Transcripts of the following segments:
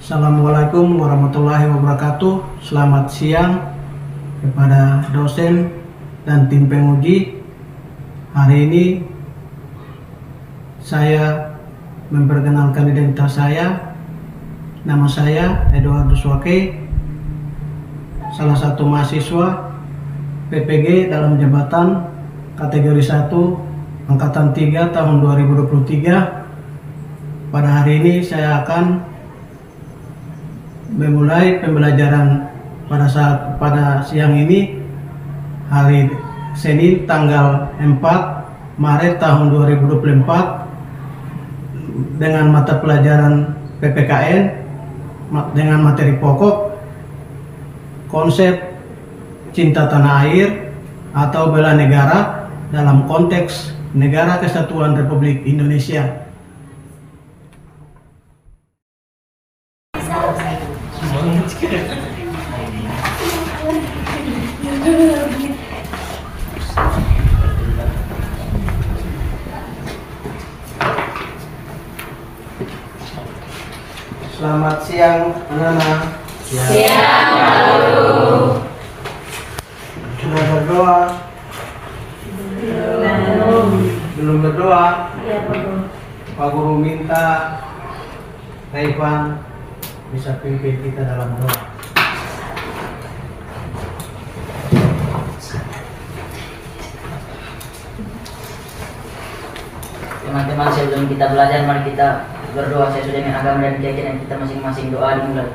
Assalamualaikum warahmatullahi wabarakatuh. Selamat siang kepada dosen dan tim penguji. Hari ini saya memperkenalkan identitas saya. Nama saya Eduardus Wake, salah satu mahasiswa PPG dalam jabatan kategori 1 Angkatan 3 tahun 2023. Pada hari ini saya akan memulai pembelajaran pada siang ini, hari Senin tanggal 4 Maret tahun 2024, dengan mata pelajaran PPKN dengan materi pokok konsep cinta tanah air atau bela negara dalam konteks Negara Kesatuan Republik Indonesia. Selamat siang anak-anak. Siang, Pak Guru. Sudah berdoa? Belum berdoa? Iya, Pak Guru. Pak Guru minta Raivan bisa pimpin kita dalam doa. Teman-teman, sebelum kita belajar, mari kita berdoa sesuai dengan agama dan keyakinan kita masing-masing. Doa dimulai.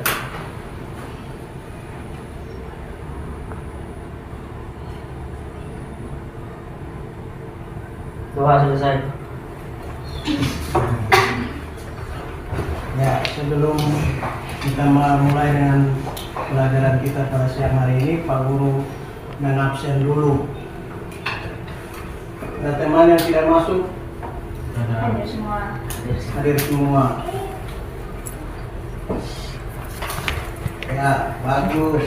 Doa selesai. Ya, sebelum kita mulai dengan pelajaran kita pada siang hari ini, Pak Guru mengabsen dulu. Ada teman yang tidak masuk? Hadir semua. Hadir semua. Ya, bagus.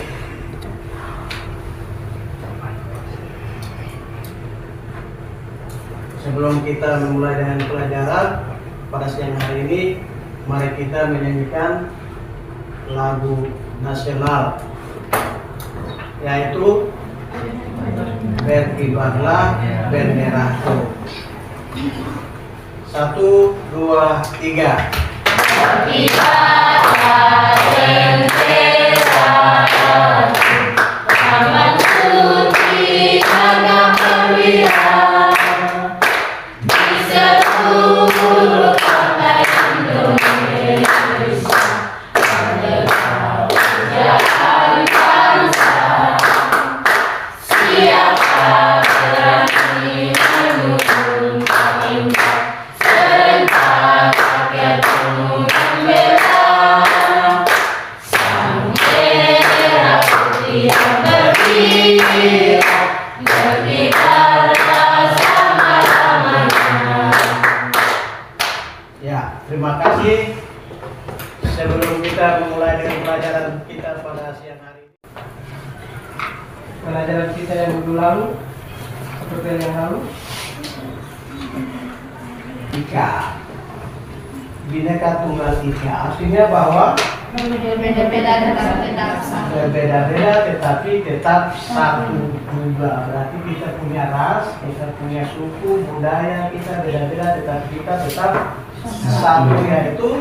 Sebelum kita memulai dengan pelajaran pada siang hari ini, mari kita menyanyikan lagu nasional, yaitu Berkibarlah Benderaku. 1, 2, 3. Berkibarlah benderaku, aman putih agam perwira, di seluruh tanah Indonesia, menegak kejayaan bangsa. Siapa berani mendukung perintah serentak rakyat penuh membela sang merah putih yang berkibar, berkibarlah sama-samanya. Ya, terima kasih. Sebelum kita memulai dengan pelajaran kita pada siang hari ini, pelajaran kita yang minggu lalu, seperti yang lalu, Ika, Bhinneka Tunggal Ika, artinya bahwa Berbeda-beda tetapi tetap satu. berbeda-beda tetapi tetap satu juga. Berarti kita punya ras, kita punya suku, budaya, kita beda-beda tetapi kita tetap satu, yaitu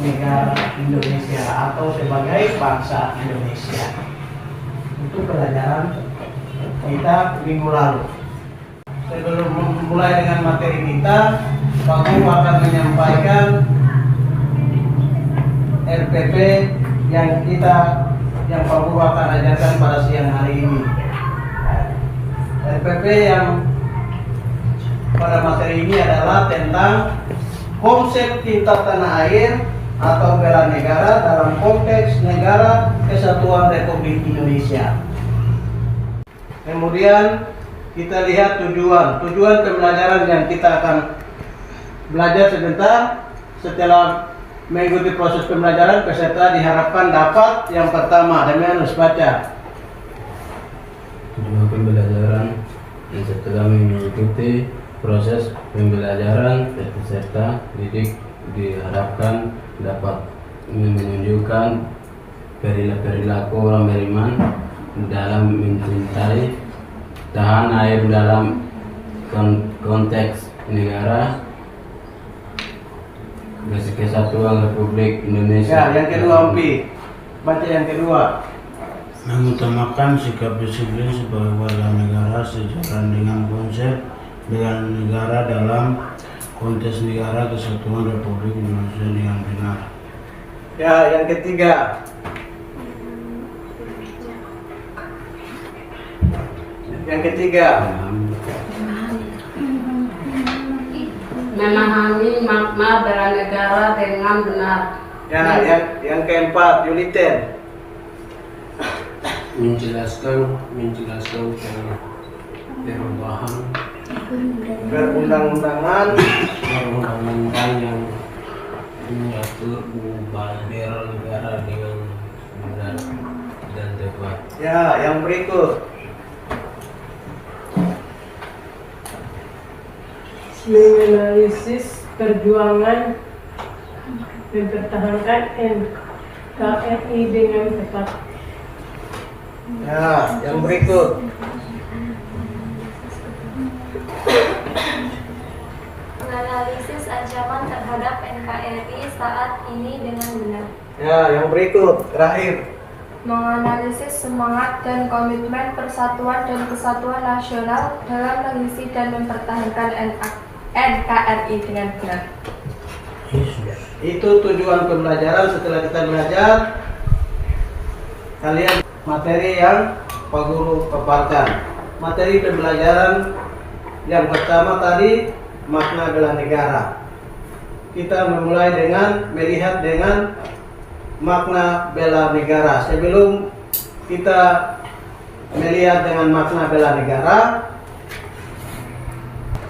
negara Indonesia atau sebagai bangsa Indonesia. Itu pelajaran kita minggu lalu. Sebelum memulai dengan materi kita, Pak Guru akan menyampaikan RPP yang Pak Guru akan ajarkan pada siang hari ini. RPP yang pada materi ini adalah tentang konsep cinta tanah air atau bela negara dalam konteks Negara Kesatuan Republik Indonesia. Kemudian kita lihat tujuan pembelajaran yang kita akan belajar sebentar. Setelah mengikuti proses pembelajaran, peserta diharapkan dapat yang pertama, Demian harus baca. Tujuan pembelajaran dan setelah mengikuti proses pembelajaran, peserta didik diharapkan dapat menunjukkan perilaku orang beriman dalam mencintai tanah air dalam konteks negara Kesatuan Republik Indonesia. Ya, yang kedua Ompi. Baca yang kedua. Mengutamakan sikap disiplin sebagai warga negara sejalan dengan konsep bela negara dalam konteks negara Kesatuan Republik Indonesia dengan benar. Ya, yang ketiga. Yang ketiga. Memahami makna bela negara dengan benar. Ya, yang keempat, Yuliten. menjelaskan perubahan Perundang-undangan undang-undang yang mengatur bendera negara dengan benar dan tepat. ya, yang berikut. Menganalisis perjuangan mempertahankan NKRI dengan tepat. Ya, yang berikut. Menganalisis ancaman terhadap NKRI saat ini dengan benar. Ya, yang berikut. Terakhir. Menganalisis semangat dan komitmen persatuan dan kesatuan nasional dalam mengisi dan mempertahankan NKRI dengan benar. Itu tujuan pembelajaran. Setelah kita belajar, kalian materi yang Pak Guru paparkan. Materi pembelajaran yang pertama tadi makna bela negara. Kita memulai dengan melihat dengan makna bela negara. Sebelum kita melihat dengan makna bela negara,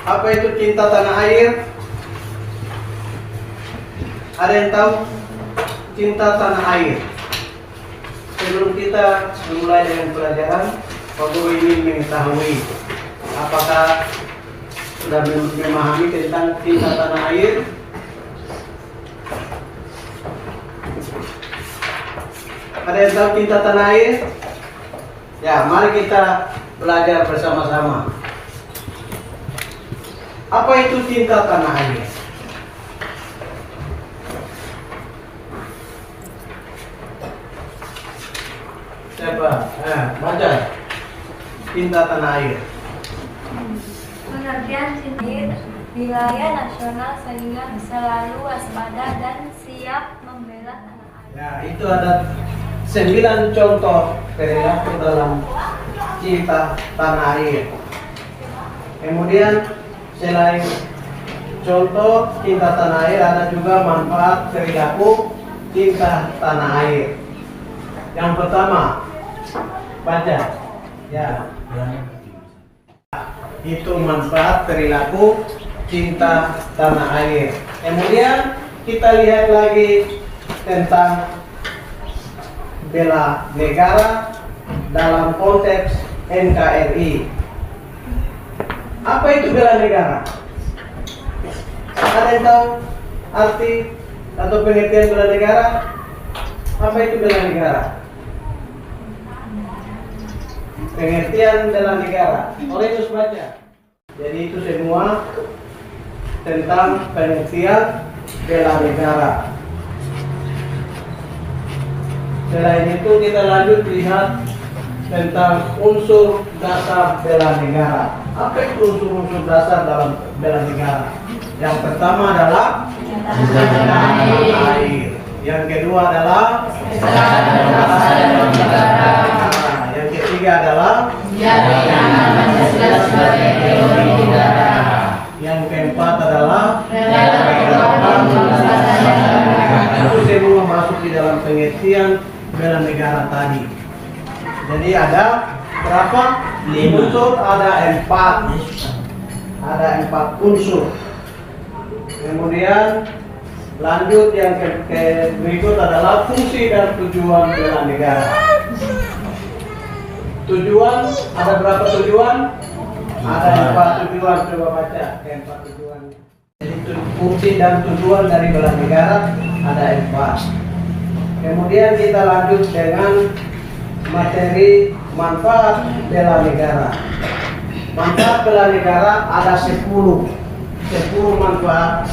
apa itu cinta tanah air? Ada yang tahu cinta tanah air? Sebelum kita memulai dengan pelajaran, Pak Guru ingin mengetahui apakah sudah memahami tentang cinta tanah air? Ada yang tahu cinta tanah air? Ya, mari kita belajar bersama-sama. Apa itu cinta tanah air? Siapa? Baca. Cinta tanah air. Pengertian cinta wilayah nasional sehingga selalu waspada dan siap membela tanah air. Ya, itu ada 9 contoh perilaku dalam cinta tanah air. Kemudian selain contoh cinta tanah air, ada juga manfaat perilaku cinta tanah air. Yang pertama, baca. Ya, itu manfaat perilaku cinta tanah air. Kemudian kita lihat lagi tentang bela negara dalam konteks NKRI. Apa itu bela negara? Ada yang tahu arti atau pengertian bela negara? Apa itu bela negara? Pengertian bela negara. Oleh baca. Jadi itu semua tentang pengertian bela negara. Selain itu kita lanjut lihat tentang unsur dasar bela negara. Apa itu unsur-unsur dasar dalam bela negara? Yang pertama adalah tanah air. Yang kedua adalah yang ketiga adalah yang keempat adalah itu semua masuk di dalam pengertian bela negara tadi. Jadi ada berapa? Unsur ada 4. Ada 4 unsur. Kemudian lanjut yang berikut adalah fungsi dan tujuan bela negara. Tujuan, ada berapa tujuan? Ada 4 tujuan. Coba baca 4 tujuan. Jadi fungsi dan tujuan dari bela negara ada 4. Kemudian kita lanjut dengan materi manfaat bela negara. Manfaat bela negara ada 10 manfaat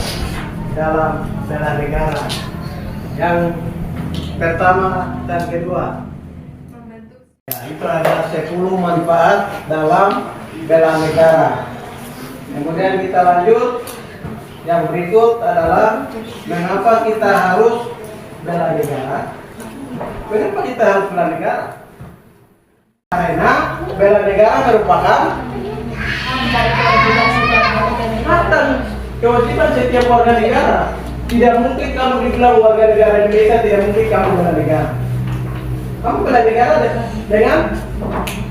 dalam bela negara. Yang pertama dan kedua, ya, itu ada 10 manfaat dalam bela negara. Kemudian kita lanjut, yang berikut adalah mengapa kita harus bela negara. Kenapa kita harus bela negara? Karena bela negara merupakan hak dan kewajiban setiap warga negara. Tidak mungkin kamu dibilang warga negara Indonesia, tidak mungkin kamu bela negara. Kamu bela negara dengan,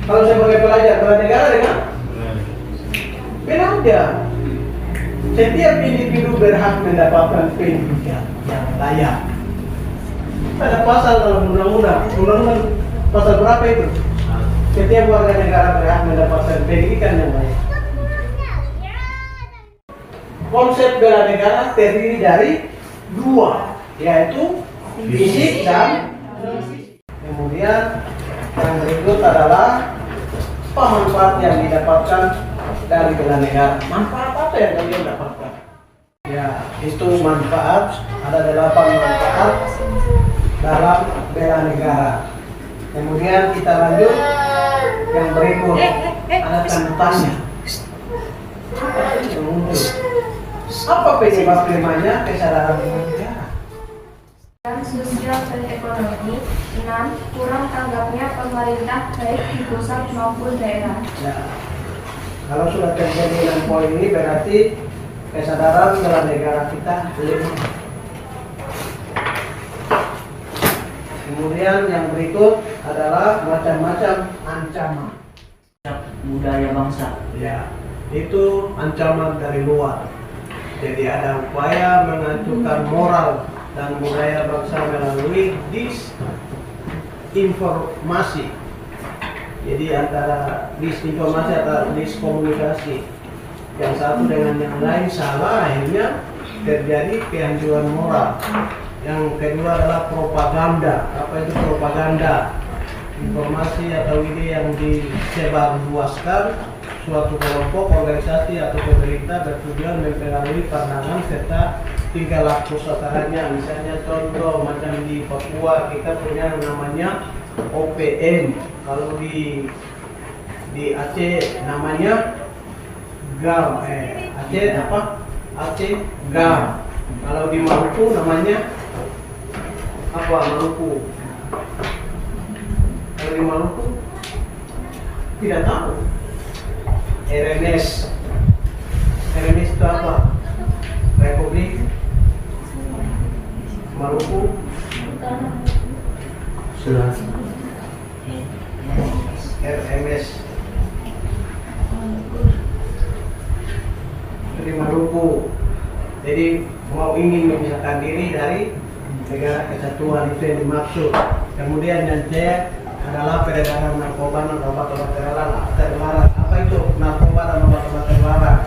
kalau sebagai pelajar, bela negara dengan belajar. Setiap individu berhak mendapatkan pendidikan yang layak. Ada pasal dalam undang-undang pasal berapa itu? Setiap warga negara berhak mendapatkan pendidikan yang layak. Konsep bela negara terdiri dari 2, yaitu fisik dan psikis. Kemudian yang berikut adalah apa manfaat yang didapatkan dari bela negara. Manfaat apa yang kalian dapatkan? Ya, itu manfaat, ada 8 manfaat dalam bela negara. Kemudian kita lanjut yang berikut, ada tanda tanya. Apa penyebab lemahnya kesadaran negara? Sosial dan ekonomi. 6. Kurang tanggapnya pemerintah baik di pusat maupun daerah. Ya. Kalau sudah terjadi 6 poin ini berarti kesadaran bela negara kita lemah. Kemudian yang berikut adalah macam-macam ancaman budaya bangsa. ya, itu ancaman dari luar. Jadi ada upaya menghancurkan moral dan budaya bangsa melalui disinformasi. Jadi antara disinformasi atau diskomunikasi, yang satu dengan yang lain salah, akhirnya terjadi kehancuran moral. Yang kedua adalah propaganda. Apa itu propaganda? Informasi atau ide yang disebarluaskan suatu kelompok, organisasi atau pemerintah bertujuan mempengaruhi pandangan serta tingkah laku saudaranya. Misalnya contoh macam di Papua kita punya namanya OPM. Kalau di Aceh namanya GAM. Aceh apa? Aceh GAM. Kalau di Maluku namanya apa? Maluku. Kalau di Maluku tidak tahu. RMS. RMS itu apa? Republik Maluku Sulawesi. RMS dari Maluku. Jadi mau ingin memisahkan diri dari negara kesatuan, itu yang dimaksud. Kemudian yang C adalah peredaran narkoba dan obat-obat terlarang. Apa itu narkoba dan obat-obat terlarang?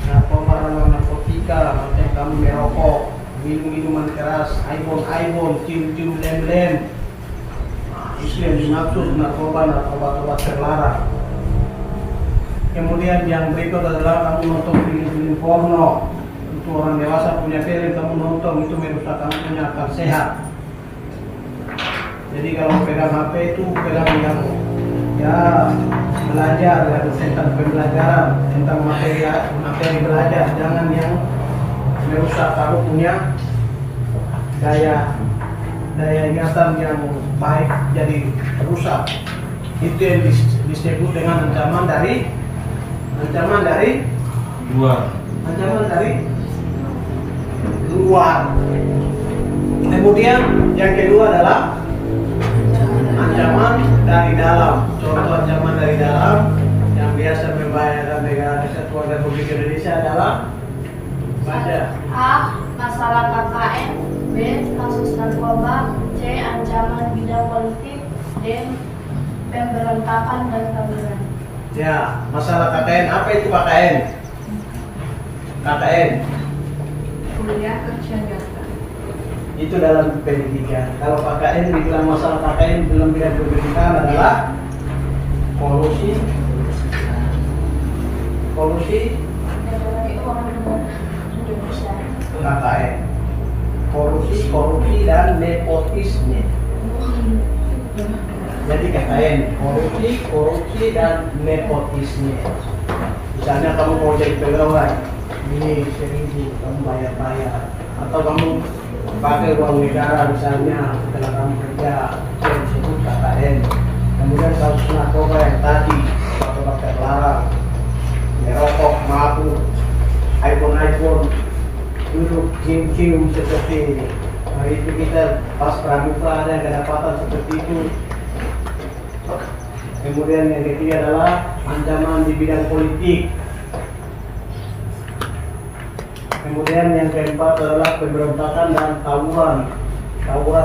Narkoba dan narkotika, macam kamu merokok, minum minuman keras, iPhone, cium lem. Itu yang dimaksud narkoba dan obat-obat terlarang. Kemudian yang berikut adalah kamu nonton film-film porno. Itu orang dewasa punya film, kamu nonton, itu merusak kamu punya akal sehat. Jadi kalau pegang HP itu pegang yang belajar tentang pembelajaran, tentang materi belajar, jangan yang merusak kamu punya daya ingatan yang baik jadi rusak. Itu yang disebut dengan ancaman dari luar. Kemudian yang kedua adalah ancaman dari dalam. Contoh ancaman dari dalam yang biasa membahayakan negara kesatuan Republik Indonesia adalah A. Masalah KKN. B. Kasus narkoba. C. Ancaman bidang politik. D. Pemberontakan dan tawuran. Ya, masalah KKN. Apa itu KKN? KKN. Kuliah kerja nyata. Itu dalam pendidikan. Kalau KKN dibilang masalah KKN dalam bidang pendidikan adalah kolusi, KKN, korupsi dan nepotisme. Jadi KKN, korupsi dan nepotisme. Misalnya kamu mau jadi pegawai, ini 1.000 kamu bayar, atau kamu pakai uang negara misalnya setelah kamu kerja, yang disebut KKN. Kemudian kasus narkoba yang tadi, narkoba terlarang, merokok, mabuk, iPhone, duduk cium-cium seperti ini. Nah itu kita pas pramuka ada yang kedapatan seperti itu. Kemudian yang ketiga adalah ancaman di bidang politik. Kemudian yang keempat adalah pemberontakan dan tawuran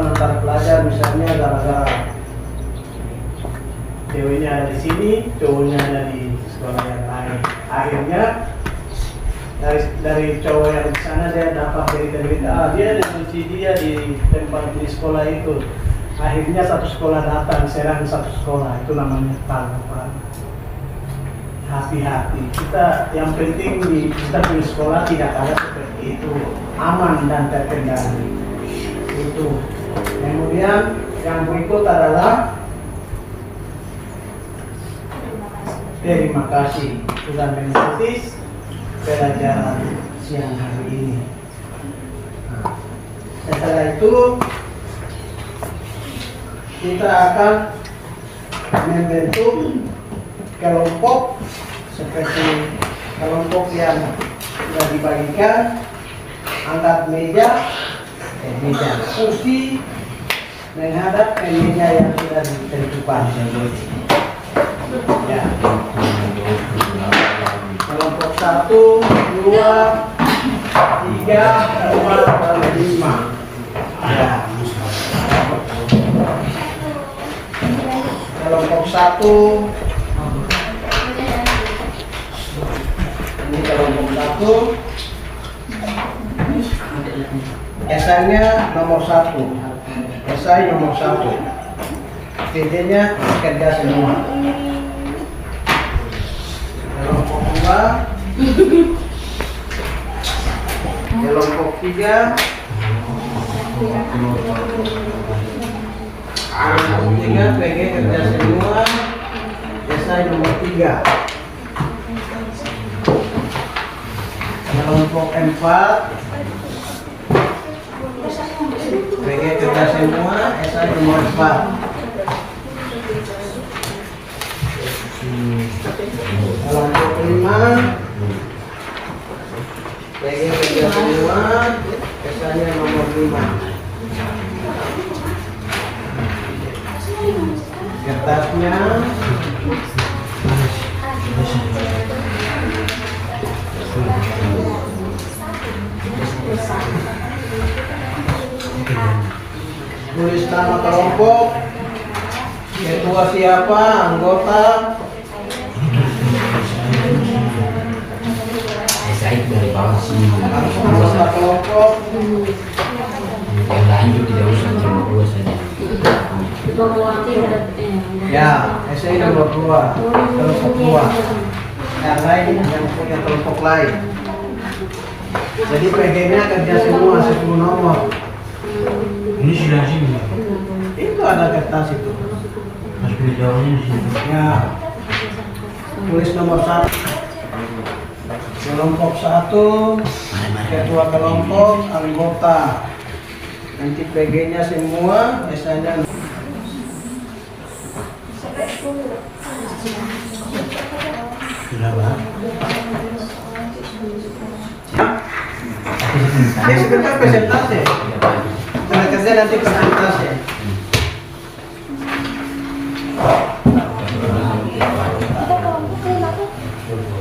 antar pelajar, misalnya gara-gara ceweknya ada di sini, cowoknya ada di sekolah yang lain. Akhirnya dari cowok yang di sana dia dapat berita, dia dengan si dia di tempat di sekolah itu. Akhirnya satu sekolah datang serang satu sekolah, itu namanya tangkapan. Hati-hati, kita yang penting di kita punya sekolah tidak ada seperti itu, aman dan terkendali. Itu. Kemudian yang berikut adalah terima kasih sudah mengikuti pelajaran siang hari ini. Nah, setelah itu kita akan membentuk kelompok seperti kelompok yang sudah dibagikan, angkat meja kursi menghadap ke meja yang sudah ditentukan. Ya. Kelompok 1, 2, 3, 4, dan 5. Ya. Kelompok 1 ini kelompok 1 esainya nomor 1, esai nomor 1, PD-nya kerja semua. Kelompok 2, kelompok 3, PG kerja semua, esai nomor 3. Kelompok 4, PG kerja semua, esai nomor 4. Kelompok 5, PG kerja semua, esainya nomor 5. Kertasnya tulis nama kelompok, ketua siapa, anggota, dari bawah sini. anggota kelompok, Yang lain juga tidak usah, cuma 2 saja. ya, SI nomor 2, kelompok 2. Yang lain yang punya kelompok lain. Jadi PG-nya kerja semua 10 nomor. Ini sudah sini. Itu ada kertas itu. Mas beritahunya di sini. Ya, tulis nomor 1. Kelompok 1, ketua kelompok, anggota. Nanti PG-nya semua, esanya. Sudah, Pak. Ya, sebentar presentasi. Karena kerja nanti presentasi.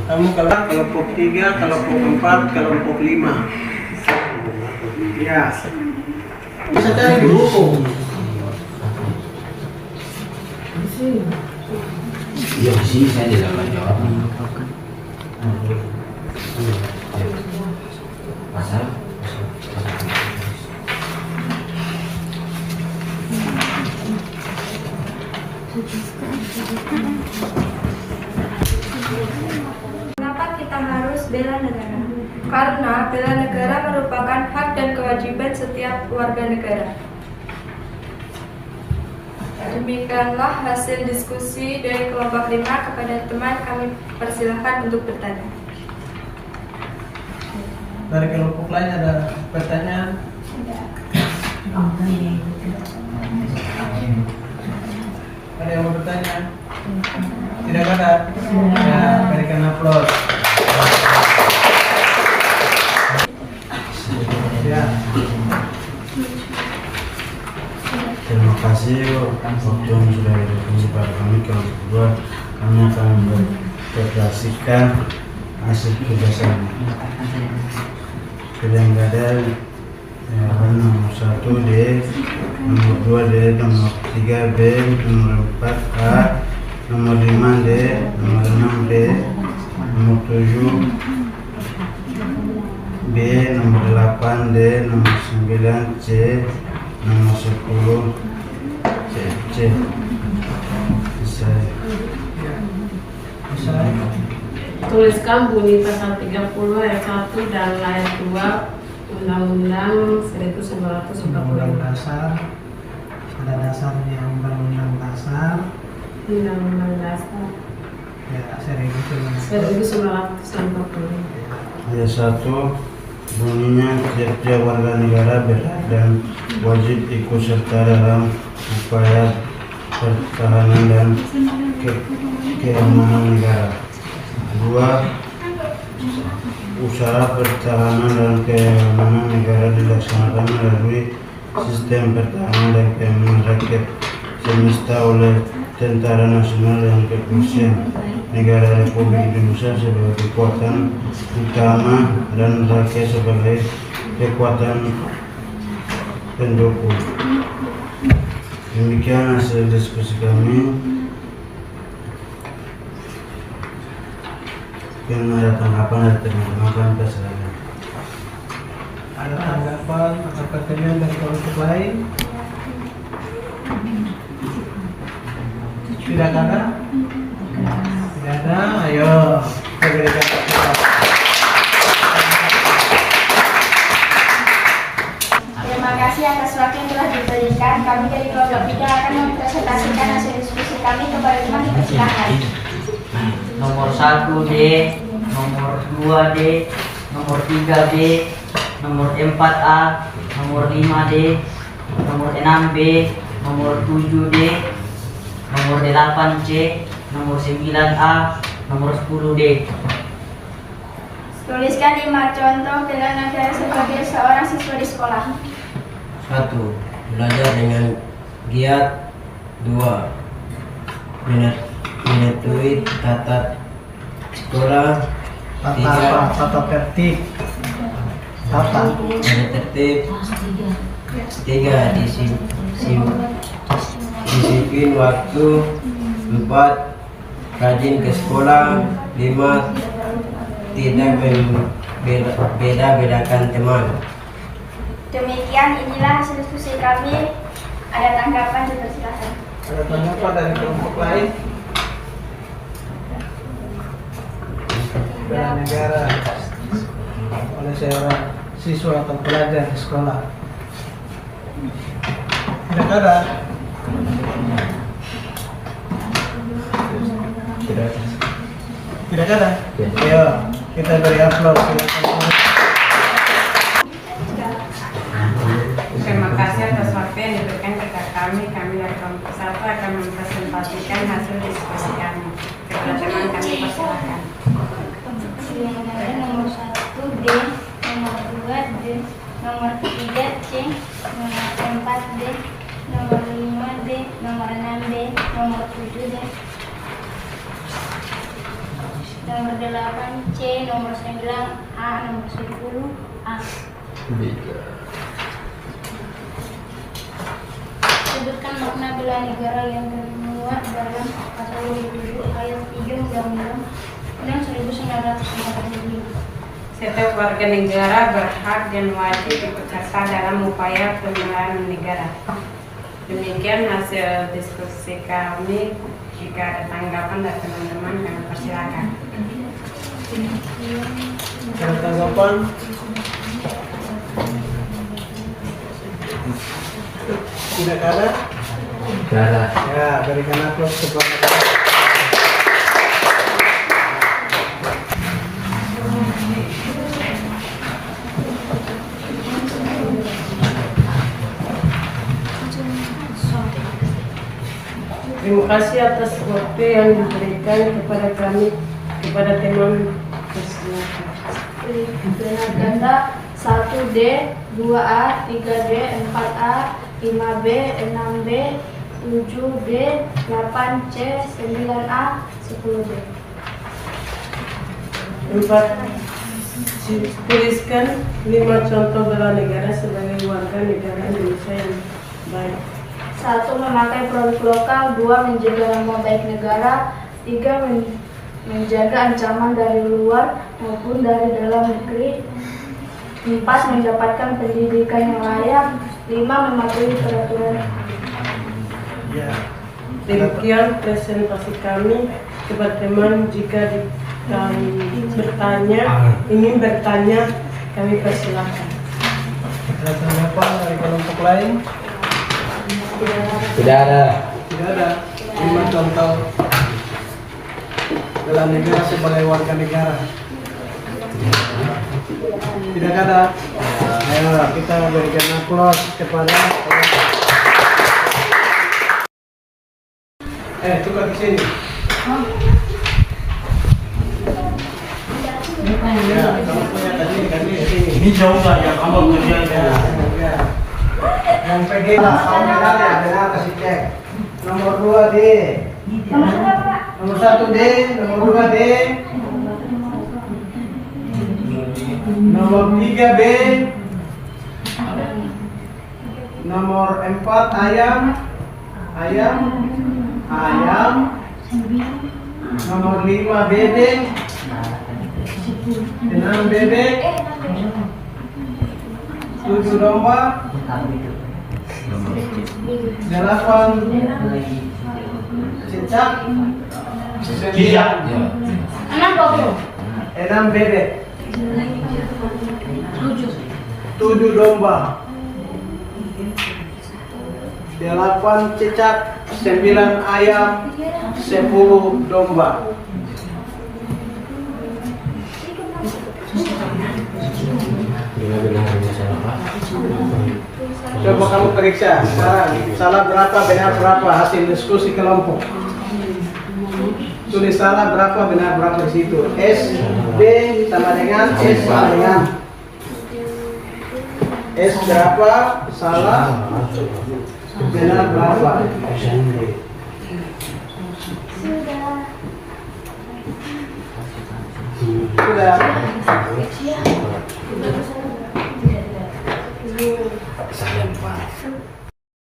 Kamu kelompok 3, kelompok 4, kelompok 5. Ya. Bisa cari di buku. Ya di sini saya tidak akan jawab. Pasal Kenapa kita harus bela negara? Karena bela negara merupakan hak dan kewajiban setiap warga negara. Demikianlah hasil diskusi dari kelompok 5. Kepada teman kami persilahkan untuk bertanya. Dari kelompok lain ada pertanyaan? Ada yang mau bertanya? Tidak ada? Ya, berikan aplaus. Ya. Terima kasih waktu yang sudah diberikan kepada kami. Kelompok kedua, kami akan mempresentasikan hasil kerjasama. Yang ada nomor 1 D, nomor 2 D, nomor 3 B, nomor 4 A, nomor 5 D, nomor 6 D, nomor 7 B, nomor 8 D, nomor 9 C, nomor 10 C. Bisa. Tuliskan bunyi pasal 30 ayat 1 dan ayat 2 Undang-Undang 1945. Undang-Undang dasar. Ada dasarnya Undang-Undang dasar. Undang-Undang dasar Ya, 1945. Ayat 1 bunyinya tiap-tiap warga negara berhak dan wajib ikut serta dalam upaya pertahanan dan keamanan negara. 2. Usaha pertahanan dan keamanan negara dilaksanakan melalui sistem pertahanan dan keamanan rakyat semesta oleh Tentara Nasional dan Kepolisian Negara Republik Indonesia sebagai kekuatan utama dan rakyat sebagai kekuatan pendukung. Demikian hasil diskusi kami. Mungkin ada tanggapan dari teman-teman, kan silakan. Ada tanggapan atau pertanyaan dari kelompok lain? Tidak ada? Tidak ada? Ayo kita berikan tepuk. Terima kasih atas waktu yang telah diberikan. Kami dari kelompok 3 akan mempresentasikan hasil diskusi kami kepada teman. Silakan. Nomor 1 D, nomor 2 D, nomor 3 B, nomor 4 A, nomor 5 D, nomor 6 B, nomor 7 D, nomor 8 C, nomor 9 A, nomor 10 D. Tuliskan 5 contoh bela negara sebagai seorang siswa di sekolah. 1. Belajar dengan giat. 2. Mematuhi tata sekolah. Tata tertib. Tata tertib. 3. Disiplin waktu. 4. Rajin ke sekolah. 5. Tidak beda-bedakan teman. Demikian inilah hasil diskusi kami. Ada tanggapan dipersilakan. Ada tanggapan dari kelompok lain? Bela negara oleh seorang siswa atau pelajar di sekolah. Tidak ada? Tidak ada? Ayo kita beri aplaus. Terima kasih atas waktu yang diberikan kepada kami. Kami dari kelompok 1 akan mempresentasikan hasil diskusi kami. Kepada teman kami persilakan. Nomor 1 D, nomor 2 D, nomor 3 C, nomor 4 D, nomor 5 D, nomor 6 D, nomor 7 D, nomor 8 C, nomor 9 A, nomor 10 A. Sebutkan makna bela negara yang termuat dalam pasal 27 ayat 3 Undang-Undang 1945. Setiap warga negara berhak dan wajib ikut serta dalam upaya pembelaan negara. Demikian hasil diskusi kami. Jika ada tanggapan dari teman-teman, kami persilakan. Ada tanggapan? Tidak ada? Darah. Ya, berikan aplaus kepada Terima kasih atas waktu yang diberikan kepada kami, kepada teman persilakan. Benar ganda 1D, 2A, 3D, 4A, 5B, 6B, 7D, 8C, 9A, 10D. 4. Tuliskan 5 contoh bela negara sebagai warga negara Indonesia yang baik. 1. Memakai produk lokal. 2. Menjaga nama baik negara. 3. Menjaga ancaman dari luar maupun dari dalam negeri. 4. Mendapatkan pendidikan yang layak. 5. Mematuhi peraturan. ya. Demikian presentasi kami kepada teman. Jika ingin bertanya, kami persilakan. Ada tanggapan dari kelompok lain? Tidak ada. Tidak ada. 5 contoh bela negara sebagai warga negara. Tidak ada. Ayo kita berikan aplaus kepada. Tukar ke sini. Ya, kamu punya tadi ke sini. Ini jauh nggak ya kamu kerja ya? Ya. Yang PD lah, kamu benar ya, benar kasih cek. Nomor 2D. Nomor 1D, nomor 2D. Nomor 3B. Nomor 4 ayam. Nomor 5 bebek. 6 bebek. 7 domba. 8 cicak. 6 bebek. 7 domba. 8 cicak, 9 ayam, 10 domba. Benar-benar salah Pak. Coba kamu periksa sekarang, salah berapa, benar berapa, hasil diskusi kelompok. Tulis salah berapa, benar berapa di situ. S, B sama dengan S sama dengan S berapa, salah, benar berapa. Sudah. Saya Pak.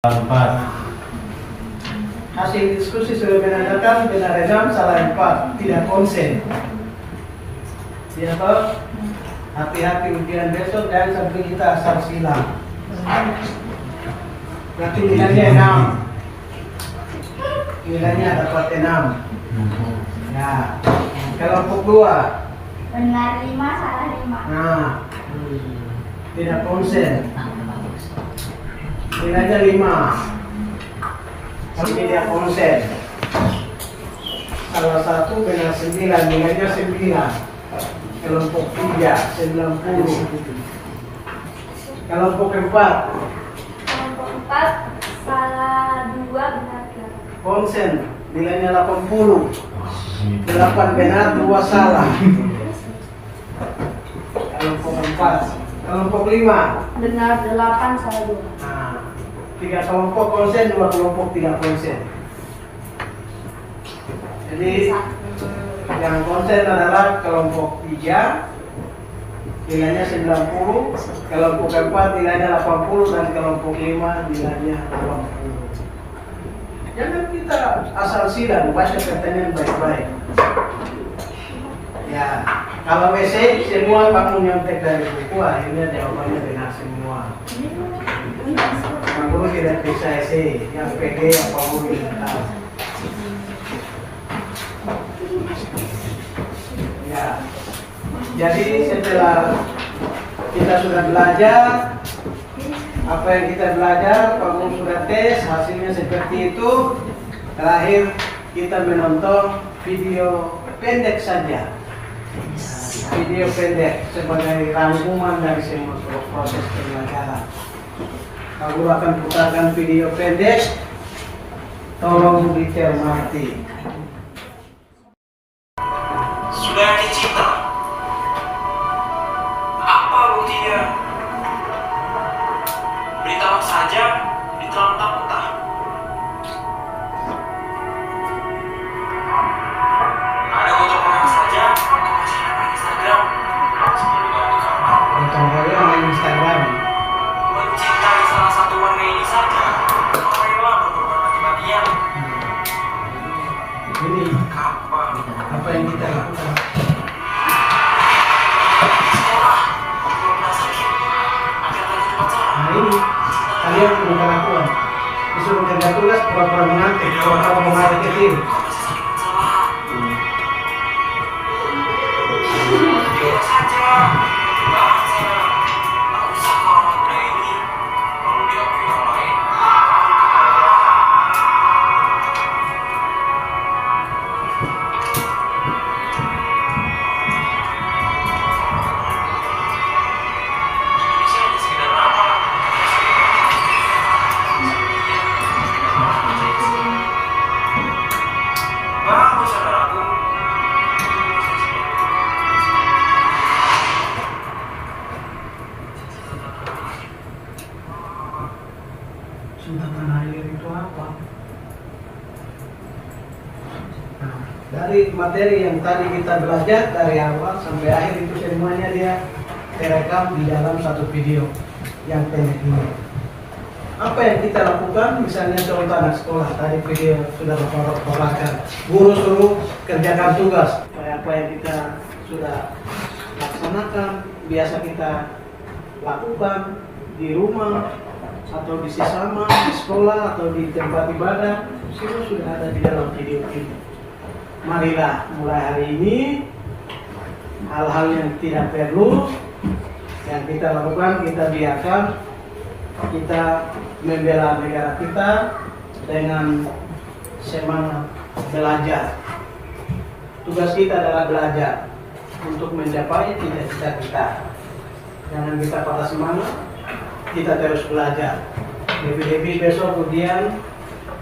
4. Hasil diskusi sudah menandakan benar 6, salah 4, tidak konsen. Ya toh? Hati-hati ujian besok dan sampai kita asal silang. Berarti nilainya 6. Nilainya dapat 6. Ya. Kelompok 2. Benar 5, salah 5. Nah, tidak konsen. Nilainya 5. Tapi tidak konsen. Salah satu benar 9, nilainya 9. Kelompok 3, 90. Kelompok 4. Kelompok 4, salah 2, benar 8. Konsen, nilainya 80. 8 benar, 2 salah. Kelompok 4. Kelompok 5. Benar 8, salah 2. Nah, 3 kelompok konsen, 2 kelompok tidak konsen. Jadi yang konsen adalah kelompok 3, nilainya 90, kelompok 4 nilainya 80, dan kelompok 5 nilainya 80. Jangan kita asal silang, baca pertanyaan baik-baik. Ya, kalau WC semua kamu nyontek dari buku, akhirnya jawabannya benar semua. Kamu tidak bisa essay, yang PD apa mau tahu. Jadi setelah kita sudah belajar, apa yang kita belajar, kamu sudah tes, hasilnya seperti itu. Terakhir kita menonton video pendek saja. Video pendek sebagai rangkuman dari semua proses pembelajaran. Pak Guru akan putarkan video pendek. Tolong dicermati. Sudah dicinta. Apa buktinya? Beritahu saja, ditelan mentah-mentah. Ada foto orang saja, aku masih main Instagram. Sebelum gak di kamar. Contohnya main Instagram. Mencintai salah satu warga ini saja. Rela berkorban mati-matian. Ini Kapan? apa yang kita lakukan? Sekolah, belum pernah sakit. Agar lagi pacaran. Nah ini kalian perlu lakukan. Disuruh kerja tugas, pura-pura mengantuk, pura-pura mengalir kecil. Biar saja. Bahasa. Tak usah kau orang muda ini. Kalau diakui orang lain. Indonesia hanya sekedar nama. Bagus saudaraku. Suntikan air itu apa? Nah, dari materi yang tadi kita belajar dari awal sampai akhir itu semuanya dia terekam di dalam satu video yang pendek ini. Apa yang kita lakukan? Misalnya contoh anak sekolah, tadi video sudah laporkan. Guru suruh kerjakan tugas. Apa yang kita sudah laksanakan, biasa kita lakukan di rumah atau di sesama, di sekolah atau di tempat ibadah, semua sudah ada di dalam video ini. Marilah mulai hari ini hal-hal yang tidak perlu yang kita lakukan, kita biarkan. Kita membela negara kita dengan semangat belajar. Tugas kita adalah belajar untuk mencapai cita-cita kita. Jangan kita patah semangat, kita terus belajar. Lebih-lebih besok ujian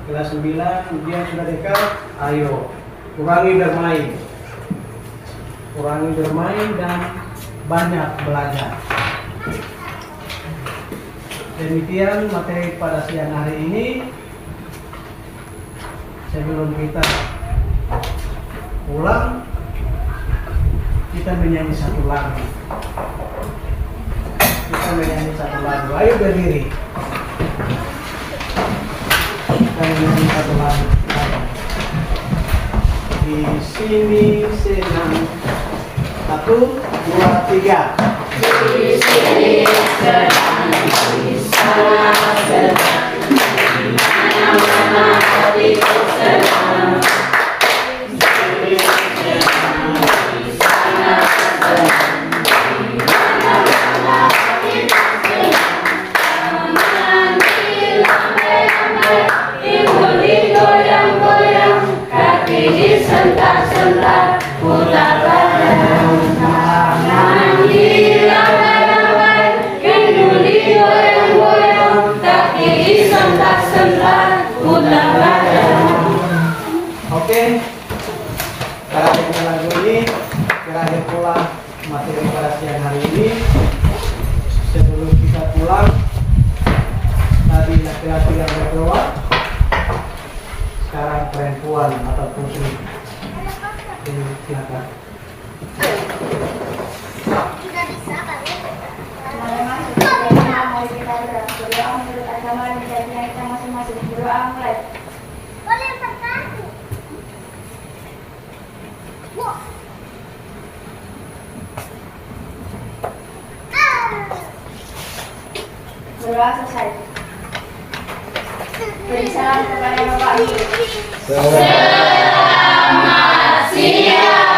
kelas 9, ujian sudah dekat. Ayo, kurangi bermain dan banyak belajar. Demikian materi pada siang hari ini. Sebelum kita pulang, kita menyanyi satu lagu. Ayo berdiri. Kita menyanyi satu lagu. Di sini senang. 1, 2, 3. Di sini senang, di sana senang, di mana-mana hatiku senang. Di sini senang, di sana senang, di mana-mana hatiku senang. Menanti lambai-lambai, ibu digoyang-goyang, kaki disentak-sentak, putar badan. Oke, terakhir lagu ini, terakhir pula materi pada siang hari ini. Sebelum kita pulang, tadi laki-laki yang berdoa, sekarang perempuan atau putri. Silakan. Mari kita berdoa menurut agama dan keyakinan kita masing-masing. Berdoa mulai. Berdoa selesai. Beri salam kepada Bapak Ibu. Selamat siang.